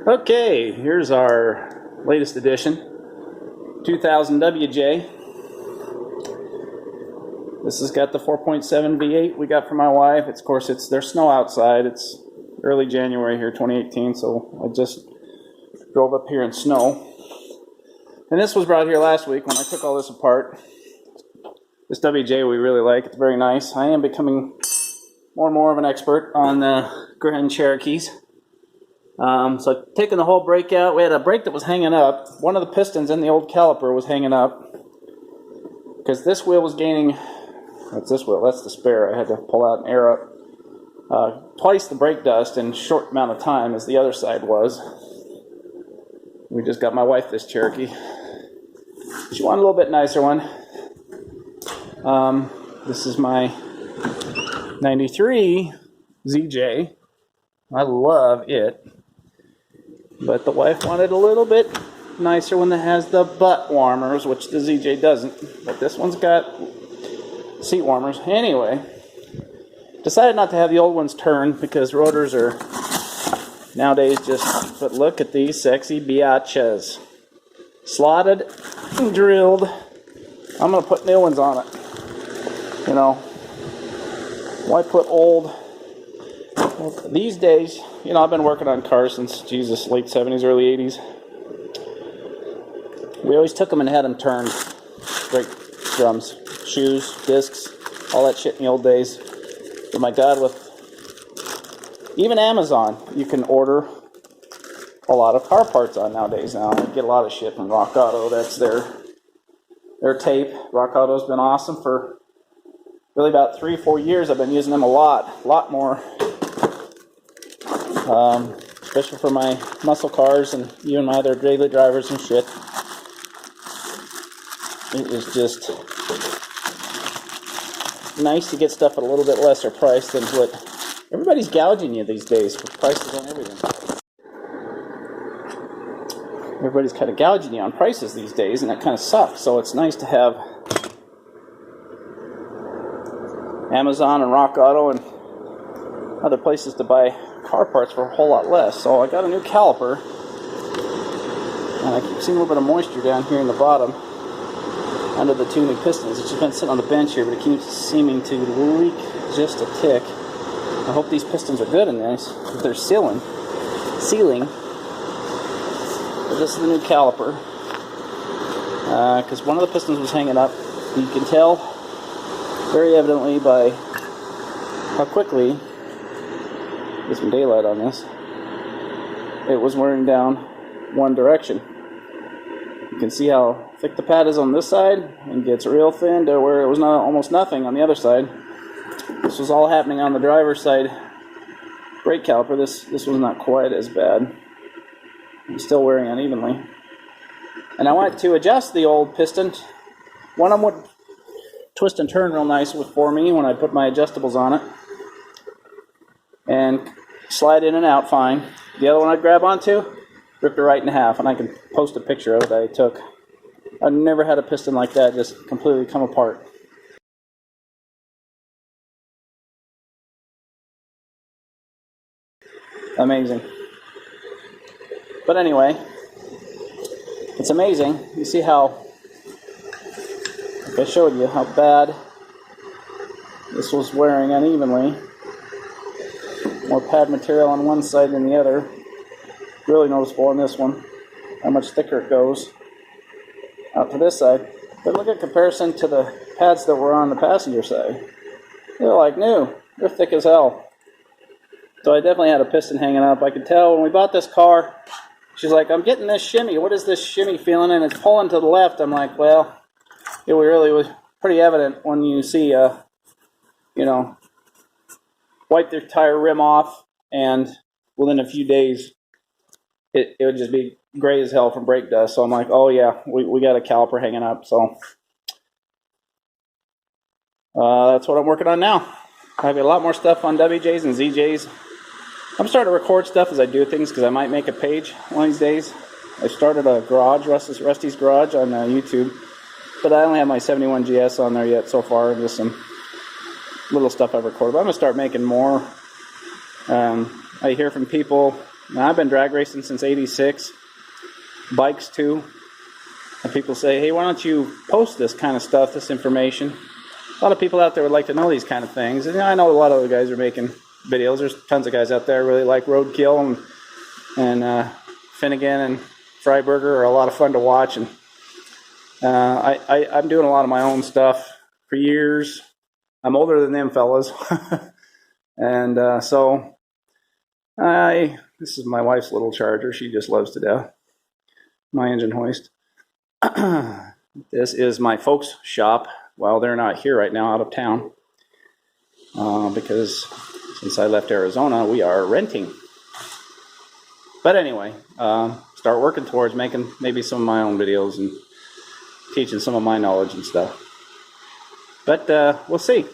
Okay, here's our latest edition, 2000 WJ. This has got the 4.7 V8 we got for my wife. Of course, there's snow outside. It's early January here, 2018, so I just drove up here in snow. And this was brought here last week when I took all this apart. This WJ we really like. It's very nice. I am becoming more and more of an expert on the Grand Cherokees. So taking the whole brake out, we had a brake that was hanging up. One of the pistons in the old caliper was hanging up because this wheel was gaining, that's this wheel, that's the spare. I had to pull out and air up twice the brake dust in a short amount of time as the other side was. We just got my wife this Cherokee. She wanted a little bit nicer one. This is my 93 ZJ. I love it. But the wife wanted a little bit nicer one that has the butt warmers, which the ZJ doesn't. But this one's got seat warmers. Anyway, decided not to have the old ones turned because rotors are nowadays just, but look at these sexy biatches. Slotted and drilled. I'm going to put new ones on it. You know, why put old? These days, you know, I've been working on cars since, Jesus, late 70s, early 80s. We always took them and had them turned. Brake drums, shoes, discs, all that shit in the old days. But my God, with even Amazon, you can order a lot of car parts on nowadays now. I get a lot of shit from Rock Auto. That's their tape. Rock Auto's been awesome for really about 3-4 years. I've been using them a lot more. Especially for my muscle cars and even my other daily drivers and shit. It is just nice to get stuff at a little bit lesser price than what everybody's gouging you these days for prices on everything. Everybody's kind of gouging you on prices these days, and that kind of sucks. So it's nice to have Amazon and Rock Auto and other places to buy car parts for a whole lot less. So I got a new caliper, and I keep seeing a little bit of moisture down here in the bottom under the two new pistons. It's just been sitting on the bench here, but it keeps seeming to leak just a tick. I hope these pistons are good in this, if they're sealing. But this is the new caliper, because one of the pistons was hanging up. You can tell very evidently by how quickly, get some daylight on this, it was wearing down one direction. You can see how thick the pad is on this side and gets real thin to where it was almost nothing on the other side. This was all happening on the driver's side brake caliper. This was not quite as bad. It's still wearing unevenly. And I went to adjust the old piston. One of them would twist and turn real nice for me when I put my adjustables on it, and slide in and out fine. The other one I'd grab onto, ripped it right in half, and I can post a picture of it that I took. I've never had a piston like that just completely come apart. Amazing. But anyway, it's amazing. You see how, like I showed you, how bad this was wearing unevenly. More pad material on one side than the other. Really noticeable on this one, how much thicker it goes out to this side. But look at comparison to the pads that were on the passenger side. They're like new. They're thick as hell. So I definitely had a piston hanging up. I could tell when we bought this car, she's like, I'm getting this shimmy. What is this shimmy feeling? And it's pulling to the left. I'm like, well, it really was pretty evident when you see, wipe their tire rim off, and within a few days, it would just be gray as hell from brake dust. So I'm like, oh yeah, we got a caliper hanging up. So that's what I'm working on now. I have a lot more stuff on WJs and ZJs. I'm starting to record stuff as I do things because I might make a page one of these days. I started a garage, Rusty's Garage, on YouTube, but I only have my 71 GS on there yet so far, just some little stuff I've recorded. But I'm going to start making more. I hear from people Now, I've been drag racing since '86. Bikes too. And people say, hey, why don't you post this kind of stuff, this information? A lot of people out there would like to know these kind of things. And I know a lot of other guys are making videos. There's tons of guys out there really like Roadkill and Finnegan and Freiburger are a lot of fun to watch. And I'm doing a lot of my own stuff for years. I'm older than them fellas. And so this is my wife's little Charger. She just loves to death. My engine hoist. This is my folks' shop. Well, they're not here right now, out of town, because since I left Arizona, we are renting. But anyway, start working towards making maybe some of my own videos and teaching some of my knowledge and stuff. But we'll see.